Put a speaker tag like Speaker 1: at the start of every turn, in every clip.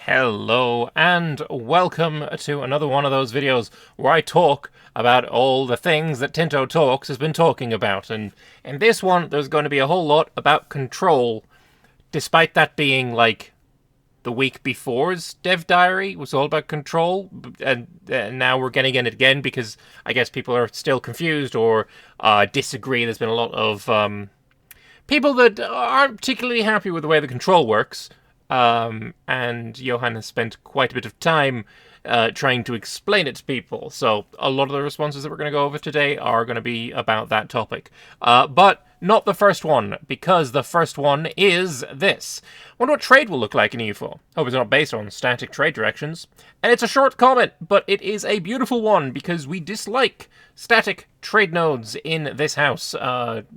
Speaker 1: Hello and welcome to another one of those videos where I talk about all the things that Tinto Talks has been talking about. And in this one, there's going to be a whole lot about control, despite that being like the week before's Dev Diary was all about control. And now we're getting in it again because I guess people are still confused or disagree. There's been a lot of people that aren't particularly happy with the way the control works. And Johan has spent quite a bit of time trying to explain it to people. So a lot of the responses that we're going to go over today are going to be about that topic. But not the first one, because the first one is this. Wonder what trade will look like in EU4. Hope it's not based on static trade directions. And it's a short comment, but it is a beautiful one, because we dislike static trade nodes in this house,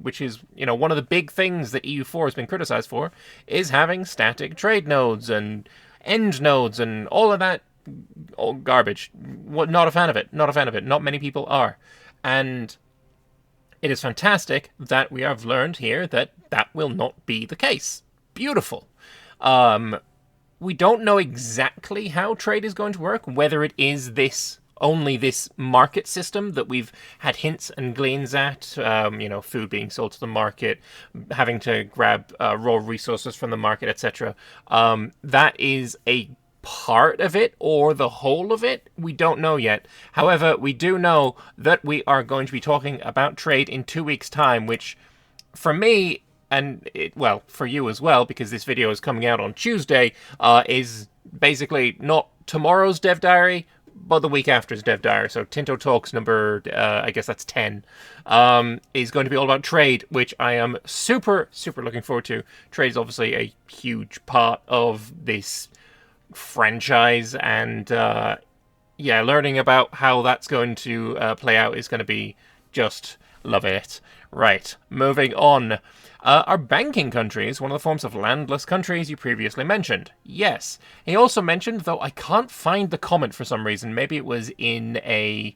Speaker 1: which is, one of the big things that EU4 has been criticized for, is having static trade nodes and end nodes and all of that garbage. Not a fan of it. Not a fan of it. Not many people are. And it is fantastic that we have learned here that that will not be the case. Beautiful. We don't know exactly how trade is going to work, whether it is only this market system that we've had hints and gleans at, food being sold to the market, having to grab raw resources from the market, etc. That is a part of it or the whole of it. We don't know yet. However, we do know that we are going to be talking about trade in 2 weeks' time, which for me, and for you as well, because this video is coming out on Tuesday, is basically not tomorrow's Dev Diary, but the week after's Dev Diary. So Tinto Talks number, I guess that's 10, is going to be all about trade, which I am super, super looking forward to. Trade is obviously a huge part of this franchise, and learning about how that's going to play out is going to be just love it. Right, moving on. Are banking countries one of the forms of landless countries you previously mentioned? Yes. He also mentioned, though I can't find the comment for some reason, maybe it was in a...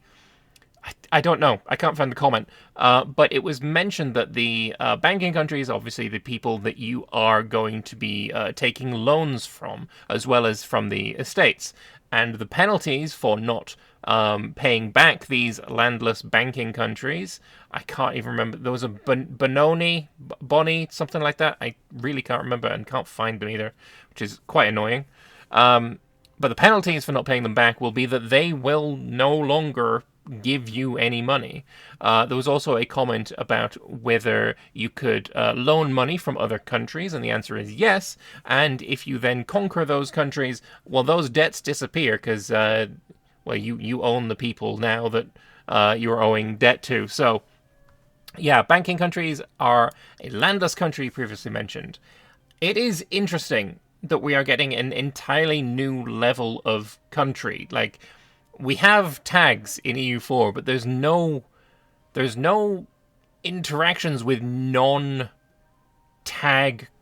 Speaker 1: I don't know. I can't find the comment. But it was mentioned that the banking countries, obviously the people that you are going to be taking loans from, as well as from the estates. And the penalties for not paying back these landless banking countries, I can't even remember. There was a Bonnie, something like that. I really can't remember and can't find them either, which is quite annoying. But the penalties for not paying them back will be that they will no longer give you any money. There was also a comment about whether you could loan money from other countries, and the answer is yes. And if you then conquer those countries, well, those debts disappear because, you own the people now that you're owing debt to. So, yeah, banking countries are a landless country previously mentioned. It is interesting that we are getting an entirely new level of country. Like, we have tags in EU4, but there's no interactions with non-tag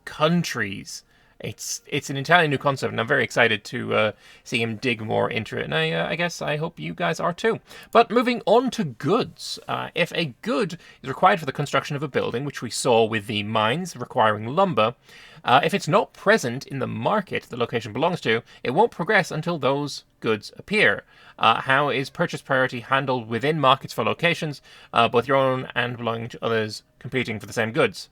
Speaker 1: countries. It's an entirely new concept, and I'm very excited to see him dig more into it. And I guess I hope you guys are too. But moving on to goods. If a good is required for the construction of a building, which we saw with the mines requiring lumber, if it's not present in the market the location belongs to, it won't progress until those goods appear. How is purchase priority handled within markets for locations, both your own and belonging to others competing for the same goods?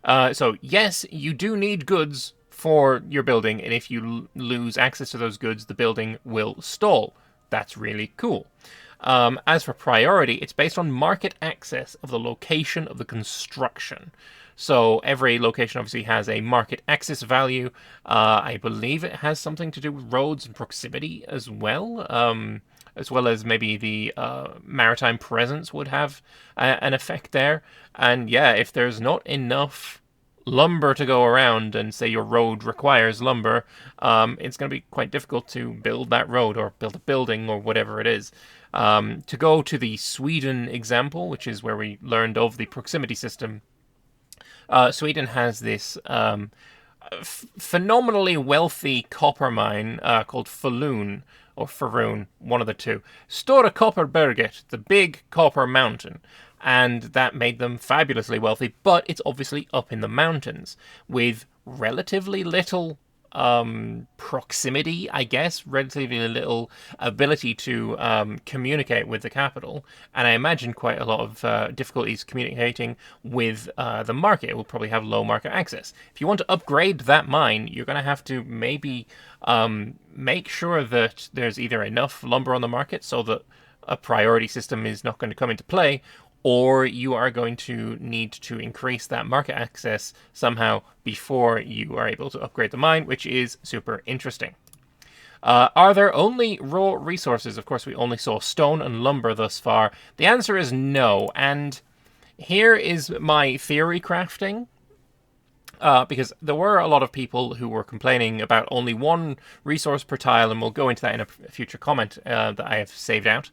Speaker 1: So yes, you do need goods for your building, and if you lose access to those goods, the building will stall. That's really cool. As for priority, it's based on market access of the location of the construction. So every location obviously has a market access value. I believe it has something to do with roads and proximity as well as maybe the maritime presence would have an effect there. And yeah, if there's not enough lumber to go around, and say your road requires lumber, it's going to be quite difficult to build that road or build a building or whatever it is. To go to the Sweden example, which is where we learned of the proximity system, Sweden has this phenomenally wealthy copper mine called Falun, or Faroon, one of the two. Stora Kopparberget, the big copper mountain. And that made them fabulously wealthy, but it's obviously up in the mountains, with relatively little proximity, I guess, relatively little ability to communicate with the capital, and I imagine quite a lot of difficulties communicating with the market. It will probably have low market access. If you want to upgrade that mine, you're going to have to maybe make sure that there's either enough lumber on the market so that a priority system is not going to come into play, or you are going to need to increase that market access somehow before you are able to upgrade the mine, which is super interesting. Are there only raw resources? Of course, we only saw stone and lumber thus far. The answer is no, and here is my theory crafting. Because there were a lot of people who were complaining about only one resource per tile, and we'll go into that in a future comment that I have saved out.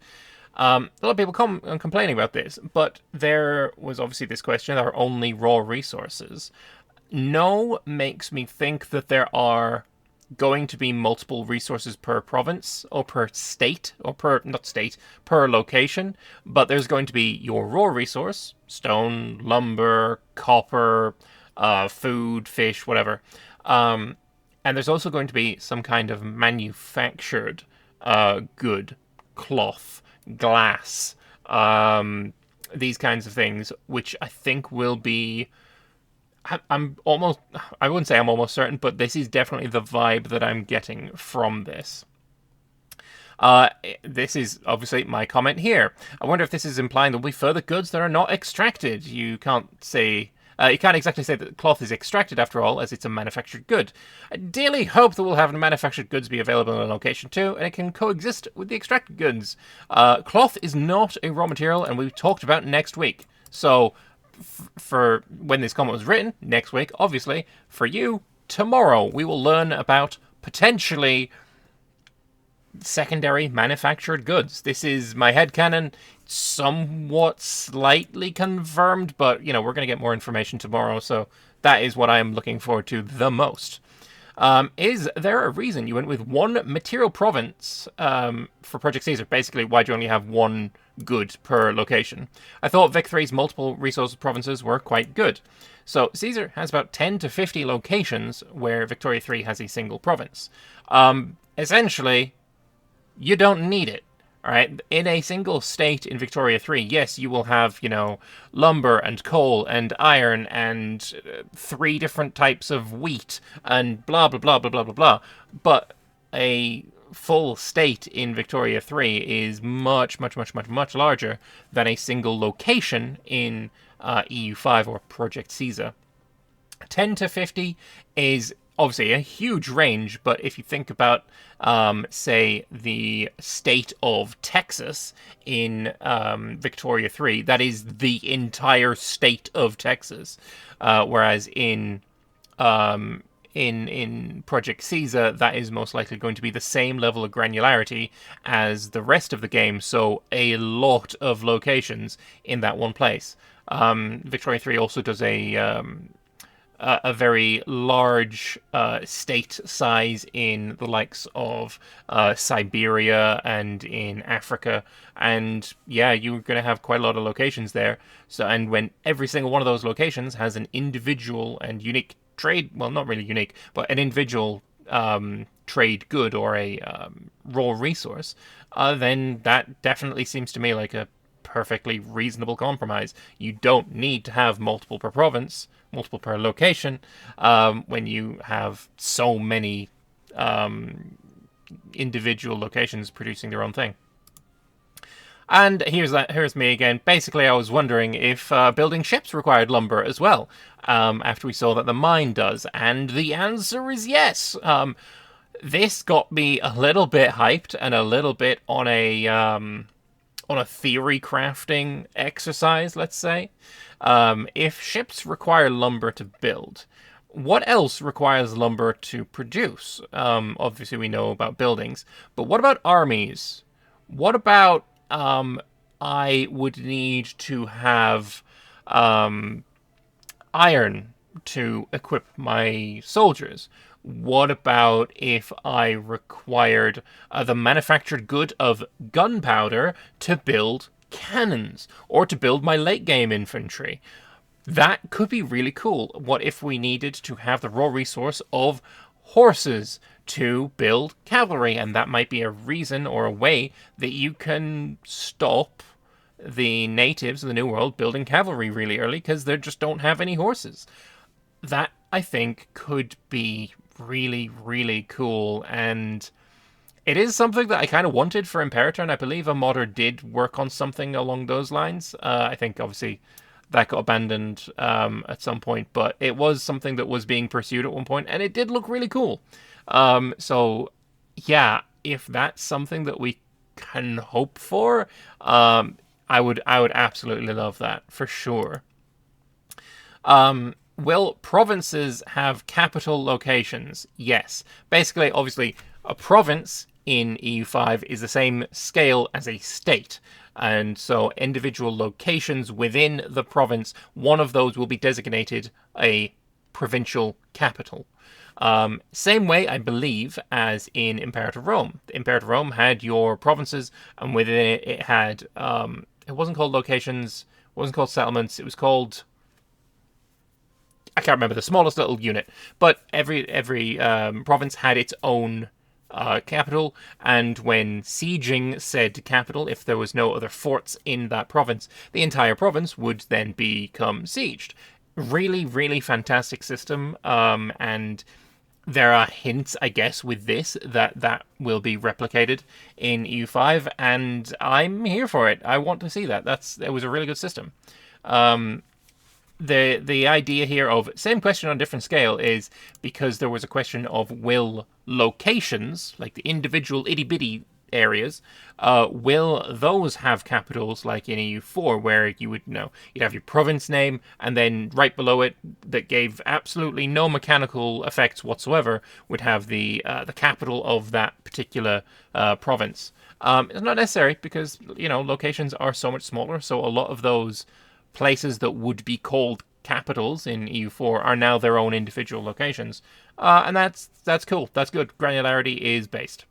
Speaker 1: A lot of people complaining about this, but there was obviously this question, are only raw resources? No makes me think that there are going to be multiple resources per province, or per state, or per location, but there's going to be your raw resource, stone, lumber, copper, food, fish, whatever. And there's also going to be some kind of manufactured good, cloth, glass, these kinds of things, which I think will be... I wouldn't say I'm almost certain, but this is definitely the vibe that I'm getting from this. This is obviously my comment here. I wonder if this is implying there will be further goods that are not extracted. You can't exactly say that cloth is extracted after all, as it's a manufactured good. I dearly hope that we'll have manufactured goods be available in a location too, and it can coexist with the extracted goods. Cloth is not a raw material, and we've talked about next week. So, for when this comment was written, next week, obviously, for you, tomorrow, we will learn about potentially secondary manufactured goods. This is my headcanon, somewhat slightly confirmed, but, we're going to get more information tomorrow, so that is what I am looking forward to the most. Is there a reason you went with one material province for Project Caesar? Basically, why do you only have one good per location? I thought Vic 3's multiple resource provinces were quite good. So Caesar has about 10 to 50 locations where Victoria 3 has a single province. Essentially, you don't need it. All right, in a single state in Victoria 3, yes, you will have, lumber and coal and iron and 3 different types of wheat and blah, blah, blah, blah, blah, blah, blah. But a full state in Victoria 3 is much, much, much, much, much larger than a single location in EU5 or Project Caesar. 10 to 50 is obviously a huge range, but if you think about, say, the state of Texas in Victoria 3, that is the entire state of Texas, whereas in Project Caesar, that is most likely going to be the same level of granularity as the rest of the game, so a lot of locations in that one place. Victoria 3 also does a very large state size in the likes of Siberia and in Africa, and yeah, you're going to have quite a lot of locations there. So, and when every single one of those locations has an individual and unique trade, well, not really unique, but an individual trade good or a raw resource, then that definitely seems to me like a perfectly reasonable compromise. You don't need to have multiple per province, multiple per location, when you have so many individual locations producing their own thing. And here's me again. Basically, I was wondering if building ships required lumber as well, after we saw that the mine does, and the answer is yes. This got me a little bit hyped and a little bit on a theory crafting exercise, let's say. If ships require lumber to build, what else requires lumber to produce? Obviously, we know about buildings, but what about armies? What about I would need to have iron to equip my soldiers? What about if I required the manufactured good of gunpowder to build cannons, or to build my late game infantry? That could be really cool. What if we needed to have the raw resource of horses to build cavalry, and that might be a reason or a way that you can stop the natives of the New World building cavalry really early because they just don't have any horses. That, I think, could be really, really cool, and it is something that I kind of wanted for Imperator, and I believe a modder did work on something along those lines. I think, obviously, that got abandoned at some point, but it was something that was being pursued at one point, and it did look really cool. So, yeah, if that's something that we can hope for, I would absolutely love that, for sure. Will provinces have capital locations? Yes. Basically, obviously, a province in EU5 is the same scale as a state. And so individual locations within the province, one of those will be designated a provincial capital. Same way, I believe, as in Imperator Rome. Imperator Rome had your provinces, and within it, it had, it wasn't called locations, it wasn't called settlements, it was called, I can't remember the smallest little unit, but every province had its own capital, and when sieging said capital, if there was no other forts in that province, the entire province would then become sieged. Really, really fantastic system, and there are hints, I guess, with this that will be replicated in EU5, and I'm here for it. I want to see that. It was a really good system. The idea here of same question on different scale is because there was a question of will locations, like the individual itty-bitty areas, will those have capitals like in EU4, where you would you'd have your province name, and then right below it, that gave absolutely no mechanical effects whatsoever, would have the capital of that particular province. It's not necessary because locations are so much smaller, so a lot of those places that would be called capitals in EU4 are now their own individual locations, and that's cool. That's good. Granularity is based.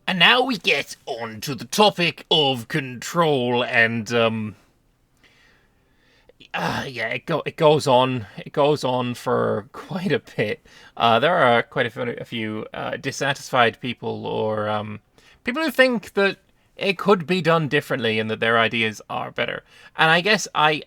Speaker 1: And now we get on to the topic of control, and it goes on for quite a bit. There are quite a few dissatisfied people, or people who think that it could be done differently and that their ideas are better. And I guess I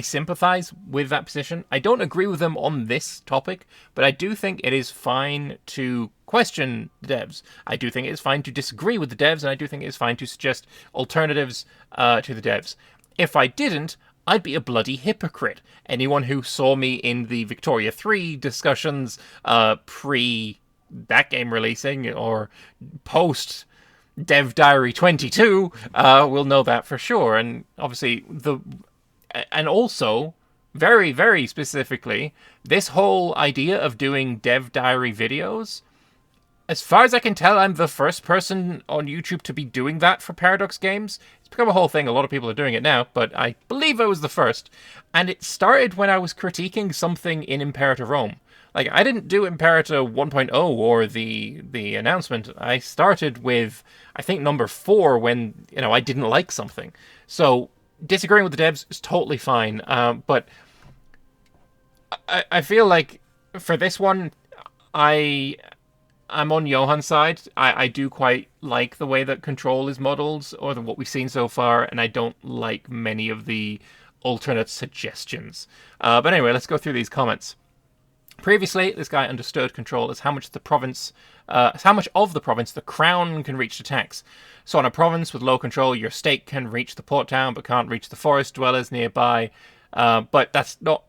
Speaker 1: sympathize with that position. I don't agree with them on this topic, but I do think it is fine to question the devs. I do think it is fine to disagree with the devs, and I do think it is fine to suggest alternatives to the devs. If I didn't, I'd be a bloody hypocrite. Anyone who saw me in the Victoria 3 discussions pre that game releasing or post Dev Diary 22 will know that for sure. And obviously and also very, very specifically, this whole idea of doing Dev Diary videos, as far as I can tell, I'm the first person on YouTube to be doing that for Paradox games. It's become a whole thing. A lot of people are doing it now, but I believe I was the first. And it started when I was critiquing something in Imperator Rome. Like, I didn't do Imperator 1.0 or the announcement. I started with, I think, number 4 when, I didn't like something. So, disagreeing with the devs is totally fine. But I feel like for this one, I'm on Johan's side. I do quite like the way that control is modeled, or what we've seen so far, and I don't like many of the alternate suggestions. But anyway, let's go through these comments. Previously, this guy understood control as how much of the province the crown can reach to tax. So on a province with low control, your state can reach the port town, but can't reach the forest dwellers nearby. But that's not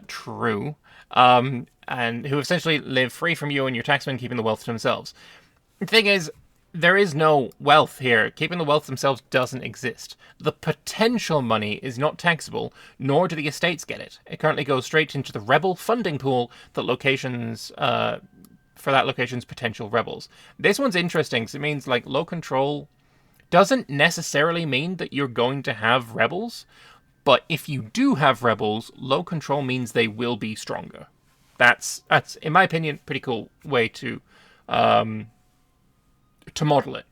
Speaker 1: true. And who essentially live free from you and your taxmen, keeping the wealth to themselves. The thing is, there is no wealth here. Keeping the wealth themselves doesn't exist. The potential money is not taxable, nor do the estates get it. It currently goes straight into the rebel funding pool that locations for that location's potential rebels. This one's interesting because it means like low control doesn't necessarily mean that you're going to have rebels, but if you do have rebels, low control means they will be stronger. That's in my opinion, pretty cool way to model it.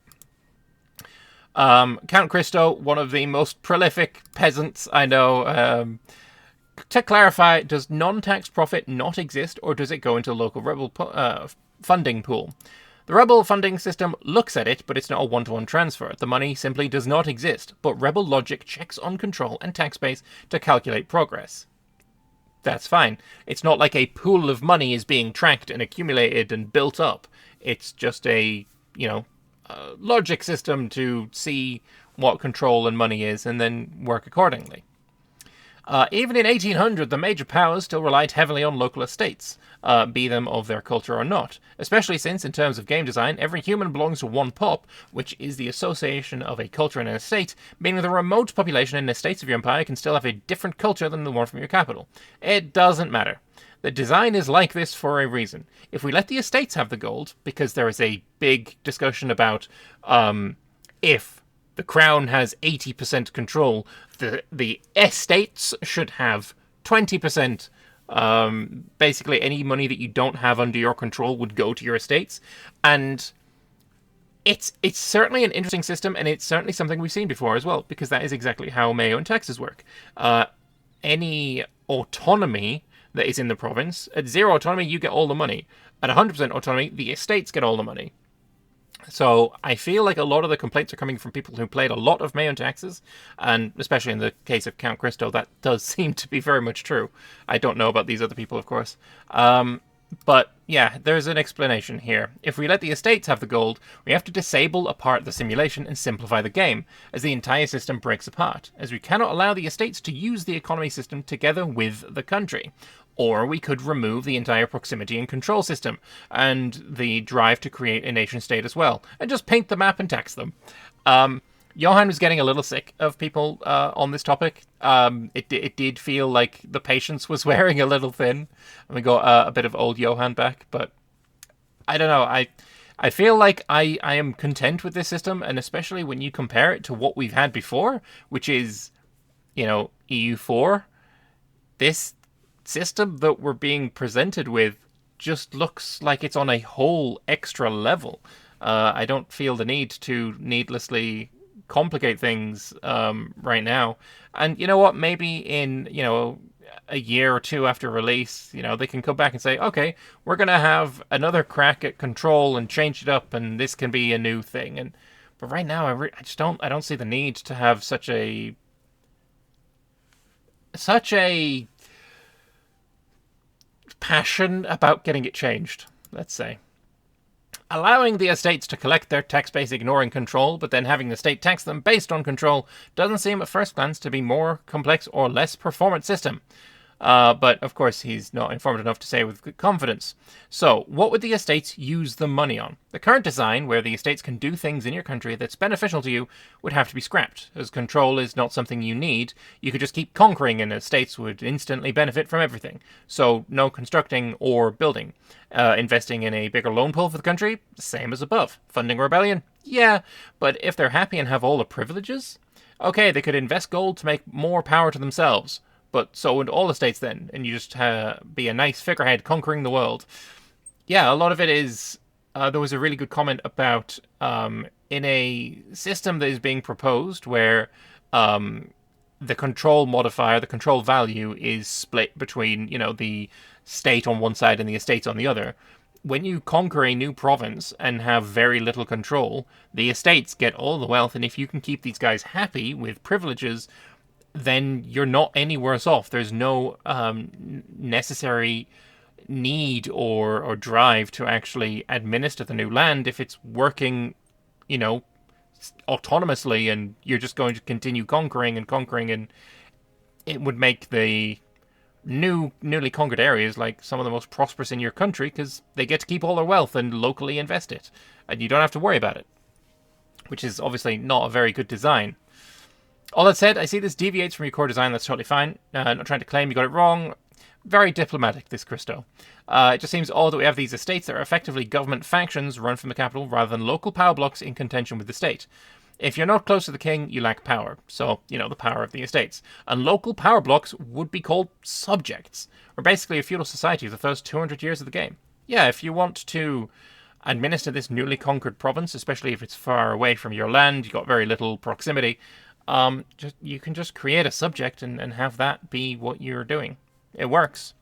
Speaker 1: Count Christo, one of the most prolific peasants I know, to clarify, does non-tax profit not exist, or does it go into a local rebel funding pool? The rebel funding system looks at it, but it's not a one-to-one transfer. The money simply does not exist, but rebel logic checks on control and tax base to calculate progress. That's fine. It's not like a pool of money is being tracked and accumulated and built up. It's just a, logic system to see what control and money is and then work accordingly. Even in 1800, the major powers still relied heavily on local estates, be them of their culture or not, especially since, in terms of game design, every human belongs to one pop, which is the association of a culture and an estate, meaning the remote population and estates of your empire can still have a different culture than the one from your capital. It doesn't matter. The design is like this for a reason. If we let the estates have the gold, because there is a big discussion about if the crown has 80% control, the estates should have 20%. Basically, any money that you don't have under your control would go to your estates. And it's certainly an interesting system, and it's certainly something we've seen before as well, because that is exactly how Mayo and taxes work. Any autonomy that is in the province, at 0 autonomy, you get all the money. At 100% autonomy, the estates get all the money. So I feel like a lot of the complaints are coming from people who played a lot of Mayo and taxes, and especially in the case of Count Christo, that does seem to be very much true. I don't know about these other people, of course. But yeah, there's an explanation here. If we let the estates have the gold, we have to disable a part of the simulation and simplify the game, as the entire system breaks apart, as we cannot allow the estates to use the economy system together with the country. Or we could remove the entire proximity and control system, and the drive to create a nation-state as well, and just paint the map and tax them. Johan was getting a little sick of people on this topic. It did feel like the patience was wearing a little thin, and we got a bit of old Johan back, but I don't know. I feel like I am content with this system, and especially when you compare it to what we've had before, which is, EU4. This system that we're being presented with just looks like it's on a whole extra level. I don't feel the need to needlessly complicate things right now. And you know what? Maybe in, a year or two after release, they can come back and say, okay, we're going to have another crack at control and change it up, and this can be a new thing. But right now, I don't see the need to have such a passion about getting it changed, let's say. Allowing the estates to collect their tax base ignoring control, but then having the state tax them based on control, doesn't seem at first glance to be more complex or less performant system. But of course he's not informed enough to say with confidence. So, what would the estates use the money on? The current design, where the estates can do things in your country that's beneficial to you, would have to be scrapped, as control is not something you need. You could just keep conquering and estates would instantly benefit from everything. So, no constructing or building. Investing in a bigger loan pool for the country, same as above. Funding rebellion? Yeah, but if they're happy and have all the privileges? Okay, they could invest gold to make more power to themselves. But so would all estates then, and you just be a nice figurehead conquering the world. Yeah, a lot of it is... there was a really good comment about in a system that is being proposed where the control modifier, the control value, is split between, the state on one side and the estates on the other. When you conquer a new province and have very little control, the estates get all the wealth, and if you can keep these guys happy with privileges, then you're not any worse off. There's no necessary need or drive to actually administer the new land if it's working, autonomously, and you're just going to continue conquering, and it would make the newly conquered areas like some of the most prosperous in your country, because they get to keep all their wealth and locally invest it, and you don't have to worry about it, which is obviously not a very good design. All that said, I see this deviates from your core design. That's totally fine. Not trying to claim you got it wrong. Very diplomatic, this Christo. It just seems odd that we have these estates that are effectively government factions run from the capital rather than local power blocks in contention with the state. If you're not close to the king, you lack power. So, the power of the estates. And local power blocks would be called subjects. We're basically a feudal society of the first 200 years of the game. Yeah, if you want to administer this newly conquered province, especially if it's far away from your land, you've got very little proximity, you can just create a subject and have that be what you're doing. It works.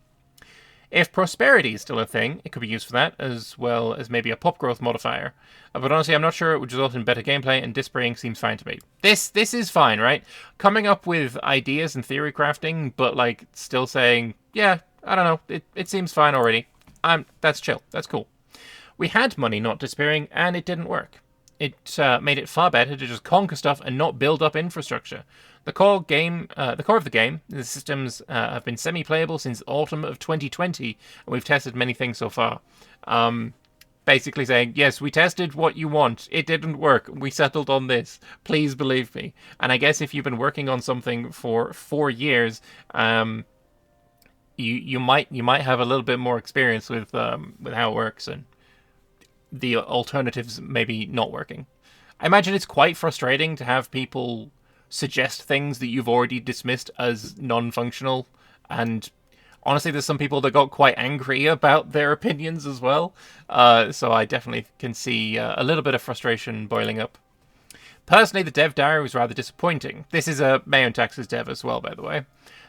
Speaker 1: If prosperity is still a thing, it could be used for that, as well as maybe a pop growth modifier. But honestly, I'm not sure it would result in better gameplay, and dispraying seems fine to me. This is fine, right? Coming up with ideas and theory crafting, but, like, still saying, yeah, I don't know, it seems fine already. That's chill. That's cool. We had money not despairing, and it didn't work. It made it far better to just conquer stuff and not build up infrastructure. The core of the game, the systems have been semi-playable since autumn of 2020, and we've tested many things so far. Basically saying, yes, we tested what you want. It didn't work. We settled on this. Please believe me. And I guess if you've been working on something for 4 years, you might have a little bit more experience with how it works and the alternatives maybe not working. I imagine it's quite frustrating to have people suggest things that you've already dismissed as non-functional, and honestly there's some people that got quite angry about their opinions as well, so I definitely can see a little bit of frustration boiling up. Personally, the dev diary was rather disappointing. This is a Mayon Tax's dev as well, by the way.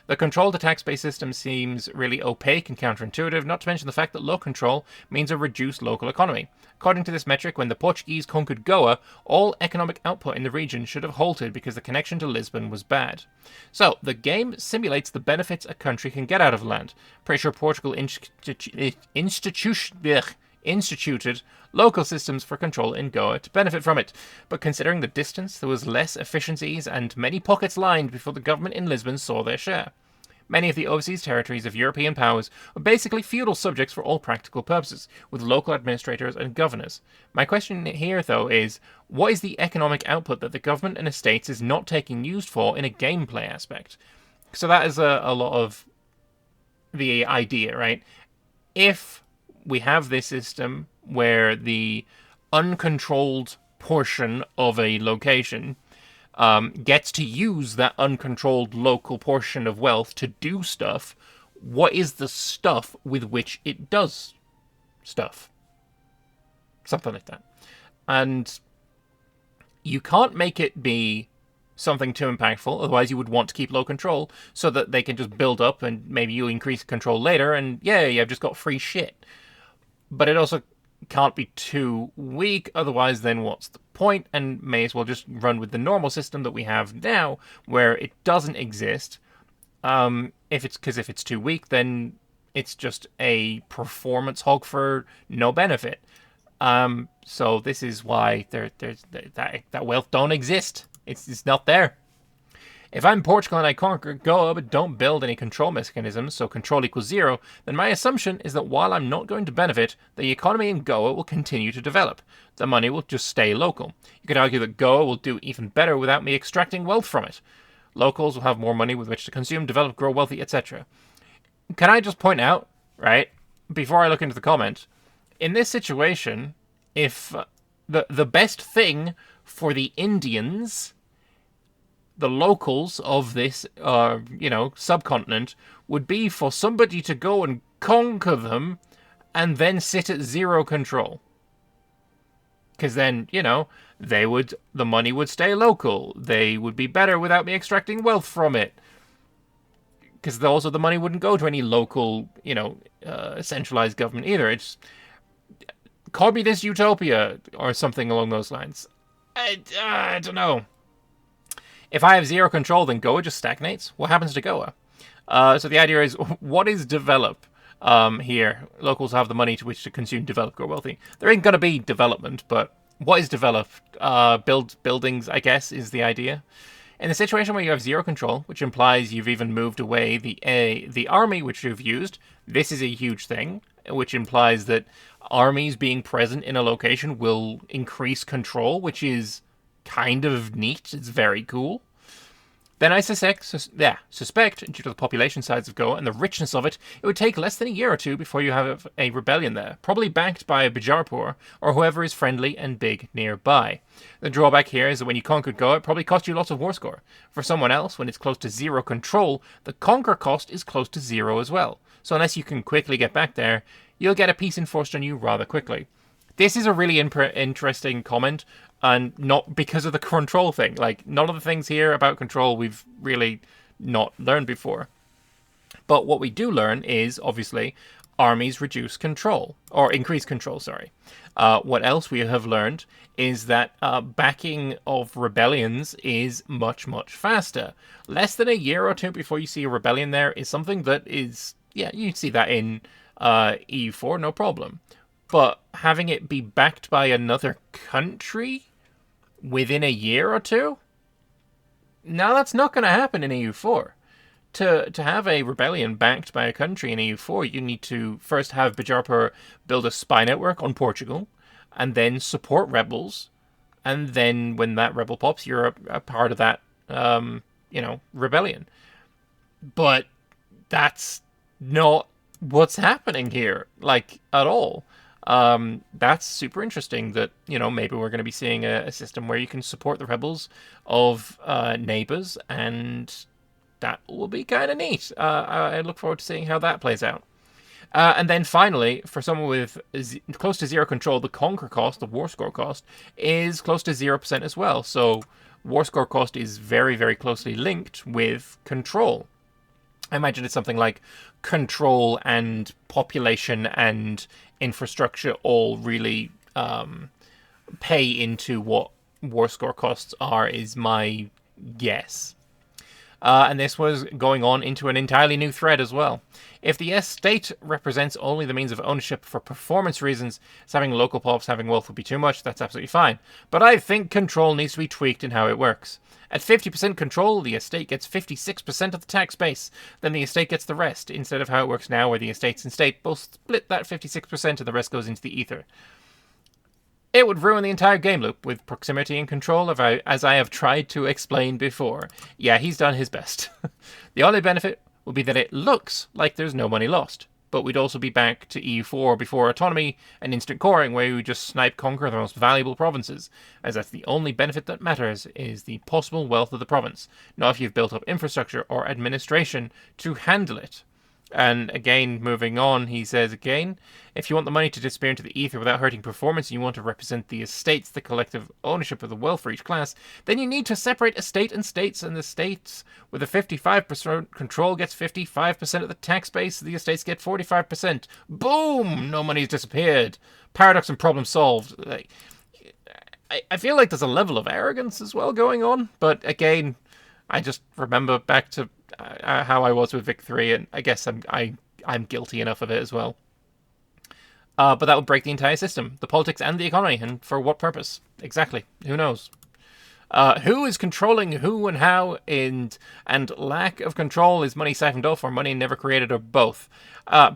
Speaker 1: The control to tax-based system seems really opaque and counterintuitive, not to mention the fact that low control means a reduced local economy. According to this metric, when the Portuguese conquered Goa, all economic output in the region should have halted because the connection to Lisbon was bad. So, the game simulates the benefits a country can get out of land. Pretty sure Portugal instituted local systems for control in Goa to benefit from it, but considering the distance, there was less efficiencies and many pockets lined before the government in Lisbon saw their share. Many of the overseas territories of European powers were basically feudal subjects for all practical purposes, with local administrators and governors. My question here, though, is, what is the economic output that the government and estates is not taking used for in a gameplay aspect? So that is a lot of the idea, right? If we have this system where the uncontrolled portion of a location gets to use that uncontrolled local portion of wealth to do stuff, what is the stuff with which it does stuff? Something like that. And you can't make it be something too impactful, otherwise you would want to keep low control so that they can just build up and maybe you increase control later and yay, I've just got free shit. But it also can't be too weak, otherwise then what's the point? And may as well just run with the normal system that we have now, where it doesn't exist. If it's too weak, then it's just a performance hog for no benefit. So this is why that wealth don't exist. It's not there. If I'm Portugal and I conquer Goa but don't build any control mechanisms, so control equals 0, then my assumption is that while I'm not going to benefit, the economy in Goa will continue to develop. The money will just stay local. You could argue that Goa will do even better without me extracting wealth from it. Locals will have more money with which to consume, develop, grow wealthy, etc. Can I just point out, right, before I look into the comment, in this situation, if the best thing for the Indians, the locals of this, subcontinent, would be for somebody to go and conquer them and then sit at 0 control. Because then, the money would stay local. They would be better without me extracting wealth from it. Because also the money wouldn't go to any local, centralized government either. It's communist utopia or something along those lines. I don't know. If I have 0 control, then Goa just stagnates. What happens to Goa? So the idea is, what is develop here? Locals have the money to which to consume, develop, grow wealthy. There ain't going to be development, but what is develop? Build buildings, I guess, is the idea. In the situation where you have 0 control, which implies you've even moved away the army which you've used, this is a huge thing, which implies that armies being present in a location will increase control, which is kind of neat. It's very cool. Then I suspect, due to the population size of Goa and the richness of it, it would take less than a year or two before you have a rebellion there, probably backed by Bijarpur or whoever is friendly and big nearby. The drawback here is that when you conquered Goa, it probably cost you lots of war score. For someone else, when it's close to 0 control, the conquer cost is close to 0 as well. So unless you can quickly get back there, you'll get a peace enforced on you rather quickly. This is a really interesting comment. And not because of the control thing. Like, none of the things here about control we've really not learned before. But what we do learn is, obviously, armies reduce control, or increase control, sorry. What else we have learned is that backing of rebellions is much, much faster. Less than a year or two before you see a rebellion there is something that is, yeah, you see that in EU4, no problem. But having it be backed by another country within a year or two? No, that's not going to happen in EU4. To have a rebellion backed by a country in EU4, you need to first have Bajarpur build a spy network on Portugal, and then support rebels, and then when that rebel pops, you're a part of that, rebellion. But that's not what's happening here, like, at all. That's super interesting that, maybe we're going to be seeing a system where you can support the rebels of neighbors, and that will be kind of neat. I look forward to seeing how that plays out. And then finally, for someone with close to zero control, the conquer cost, the war score cost, is close to 0% as well. So war score cost is very, very closely linked with control. I imagine it's something like control and population and infrastructure all really pay into what war score costs are, is my guess. And this was going on into an entirely new thread as well. If the estate represents only the means of ownership for performance reasons, so having local pops having wealth would be too much, that's absolutely fine. But I think control needs to be tweaked in how it works. At 50% control, the estate gets 56% of the tax base. Then the estate gets the rest, instead of how it works now, where the estates and state both split that 56% and the rest goes into the ether. It would ruin the entire game loop with proximity and control, as I have tried to explain before. Yeah, he's done his best. The only benefit would be that it looks like there's no money lost. But we'd also be back to EU4 before autonomy and instant coring, where we would just snipe conquer the most valuable provinces, as that's the only benefit that matters, is the possible wealth of the province, not if you've built up infrastructure or administration to handle it. And again, moving on, he says again, if you want the money to disappear into the ether without hurting performance, and you want to represent the estates, the collective ownership of the wealth for each class, then you need to separate estate and states, and the states with a 55% control gets 55% of the tax base, the estates get 45%. Boom! No money's disappeared. Paradox and problem solved. I feel like there's a level of arrogance as well going on, but again, I just remember back to how I was with Vic 3, and I guess I'm guilty enough of it as well. But that would break the entire system, the politics and the economy, and for what purpose? Exactly. Who knows? Who is controlling who and how, and lack of control is money siphoned off or money never created, or both.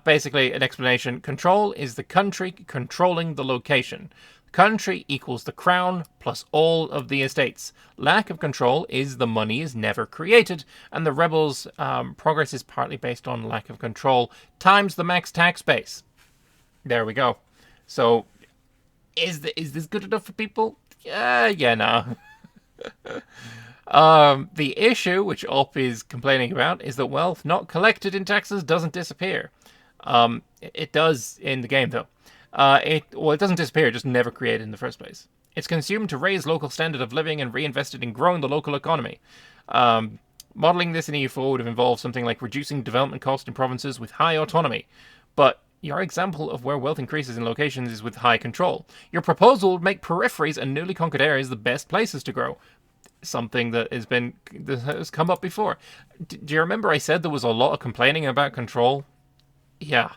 Speaker 1: Basically, an explanation. Control is the country controlling the location. Country equals the crown plus all of the estates. Lack of control is the money is never created, and the rebels' progress is partly based on lack of control times the max tax base. There we go. So, is this good enough for people? Yeah, no. The issue, which Op is complaining about, is that wealth not collected in taxes doesn't disappear. It does in the game, though. It doesn't disappear, it just never created in the first place. It's consumed to raise local standard of living and reinvested in growing the local economy. Modelling this in EU4 would have involved something like reducing development cost in provinces with high autonomy. But your example of where wealth increases in locations is with high control. Your proposal would make peripheries and newly conquered areas the best places to grow. Something that has come up before. Do you remember I said there was a lot of complaining about control? Yeah.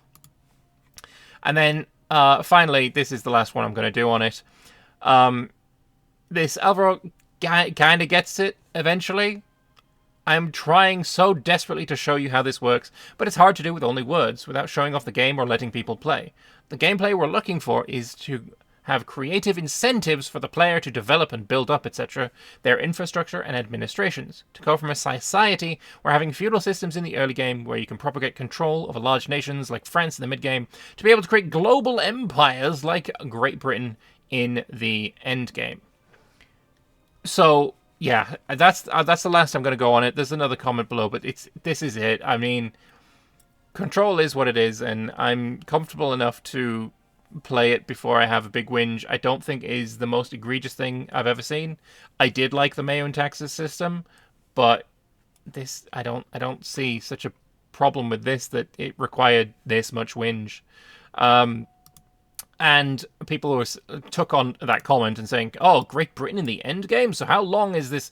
Speaker 1: And then finally, this is the last one I'm going to do on it. This Alvaro kind of gets it eventually. I'm trying so desperately to show you how this works, but it's hard to do with only words, without showing off the game or letting people play. The gameplay we're looking for is to have creative incentives for the player to develop and build up, etc., their infrastructure and administrations, to go from a society where having feudal systems in the early game where you can propagate control over large nations like France in the mid-game, to be able to create global empires like Great Britain in the end game. So, yeah, that's the last I'm going to go on it. There's another comment below, but this is it. I mean, control is what it is, and I'm comfortable enough to play it before I have a big whinge. I don't think it is the most egregious thing I've ever seen. I did like the Mayo and Texas system, but this I don't see such a problem with this that it required this much whinge. And people who took on that comment and saying, "Oh, Great Britain in the end game. So how long is this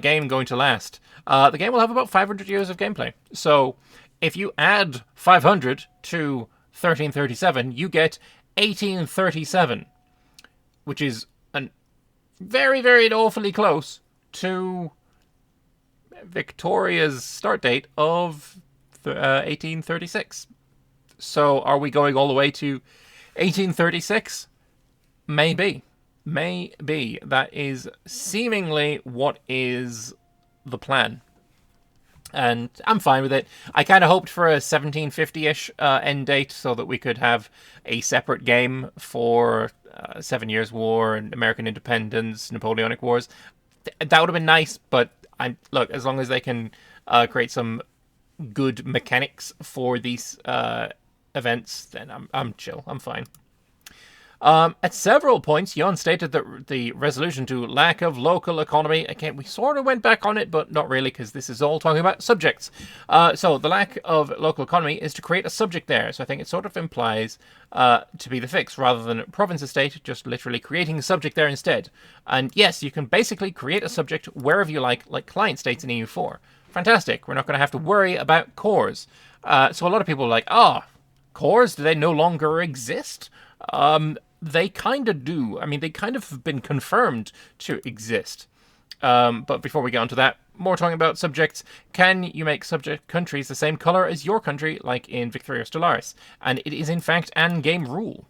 Speaker 1: game going to last?" The game will have about 500 years of gameplay. So if you add 500 to 1337, you get 1837, which is an very, very awfully close to Victoria's start date of 1836. So are we going all the way to 1836? Maybe. Maybe. That is seemingly what is the plan. And I'm fine with it. I kind of hoped for a 1750-ish end date so that we could have a separate game for 7 Years' War and American Independence, Napoleonic Wars. That would have been nice, but look, as long as they can create some good mechanics for these events, then I'm chill. I'm fine. At several points, Jon stated that the resolution to lack of local economy, again, we sort of went back on it, but not really, because this is all talking about subjects. So the lack of local economy is to create a subject there. So I think it sort of implies to be the fix, rather than province estate, just literally creating a subject there instead. And yes, you can basically create a subject wherever you like client states in EU4. Fantastic. We're not going to have to worry about cores. So a lot of people are like, cores, do they no longer exist? They kind of do. I mean, they kind of have been confirmed to exist. But before we get onto that, more talking about subjects. Can you make subject countries the same color as your country, like in Victoria Stellaris? And it is, in fact, an game rule.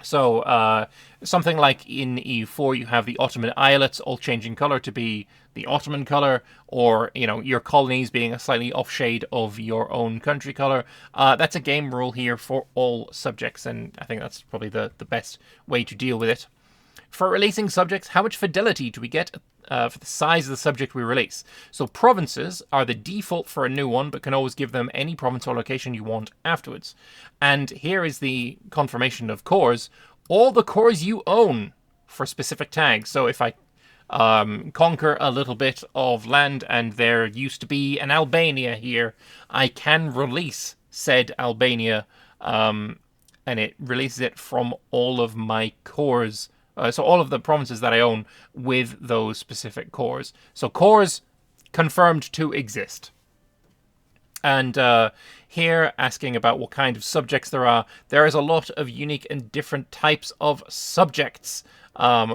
Speaker 1: So, something like in EU4, you have the Ottoman islets all changing color to be the Ottoman color, or, your colonies being a slightly off shade of your own country color. That's a game rule here for all subjects, and I think that's probably the best way to deal with it. For releasing subjects, how much fidelity do we get for the size of the subject we release? So provinces are the default for a new one, but can always give them any province or location you want afterwards. And here is the confirmation of cores. All the cores you own for specific tags. So if I conquer a little bit of land and there used to be an Albania here, I can release said Albania, and it releases it from all of my cores. So all of the provinces that I own with those specific cores. So cores confirmed to exist. And here, asking about what kind of subjects there is a lot of unique and different types of subjects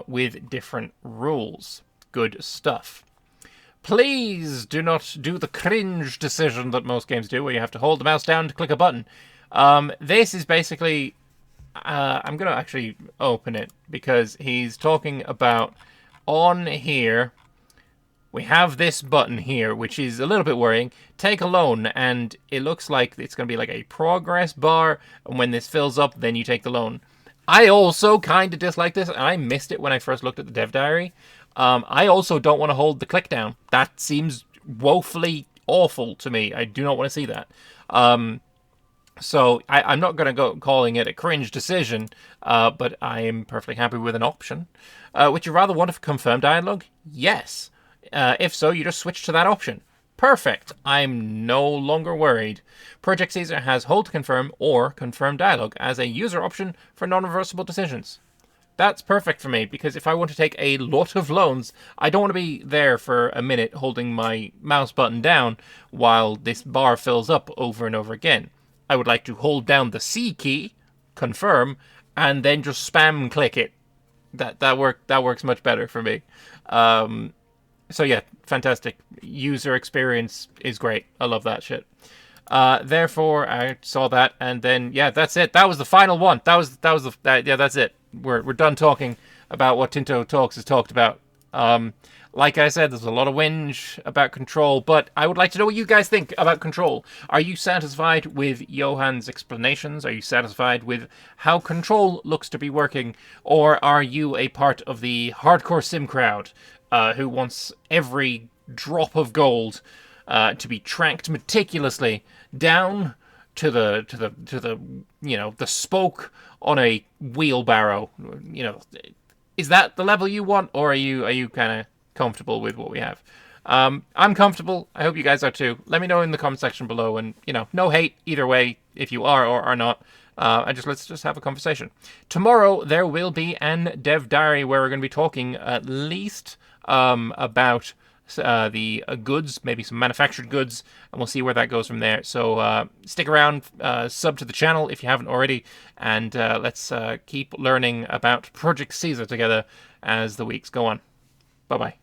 Speaker 1: with different rules. Good stuff. Please do not do the cringe decision that most games do, where you have to hold the mouse down to click a button. This is basically... I'm going to actually open it, because he's talking about on here, we have this button here, which is a little bit worrying. Take a loan, and it looks like it's going to be like a progress bar, and when this fills up, then you take the loan. I also kind of dislike this, and I missed it when I first looked at the dev diary. I also don't want to hold the click down. That seems woefully awful to me. I do not want to see that. So I'm not going to go calling it a cringe decision, but I am perfectly happy with an option. Would you rather want a confirm dialogue? Yes. If so, you just switch to that option. Perfect. I'm no longer worried. Project Caesar has hold to confirm or confirm dialogue as a user option for non-reversible decisions. That's perfect for me, because if I want to take a lot of loans, I don't want to be there for a minute holding my mouse button down while this bar fills up over and over again. I would like to hold down the C key, confirm, and then just spam click it. That works much better for me. So yeah, fantastic. User experience is great. I love that shit. Therefore, I saw that, and then yeah, that's it. That was the final one. Yeah, that's it. We're done talking about what Tinto Talks has talked about. Like I said, there's a lot of whinge about Control, but I would like to know what you guys think about Control. Are you satisfied with Johan's explanations? Are you satisfied with how Control looks to be working? Or are you a part of the hardcore sim crowd who wants every drop of gold to be tracked meticulously down to the the spoke on a wheelbarrow. Is that the level you want, or are you kind of comfortable with what we have? I'm comfortable. I hope you guys are too. Let me know in the comment section below, and no hate either way if you are or are not. Let's just have a conversation. Tomorrow there will be an dev diary where we're going to be talking at least about the goods, maybe some manufactured goods, and we'll see where that goes from there. So stick around, sub to the channel if you haven't already, and let's keep learning about Project Caesar together as the weeks go on. Bye bye.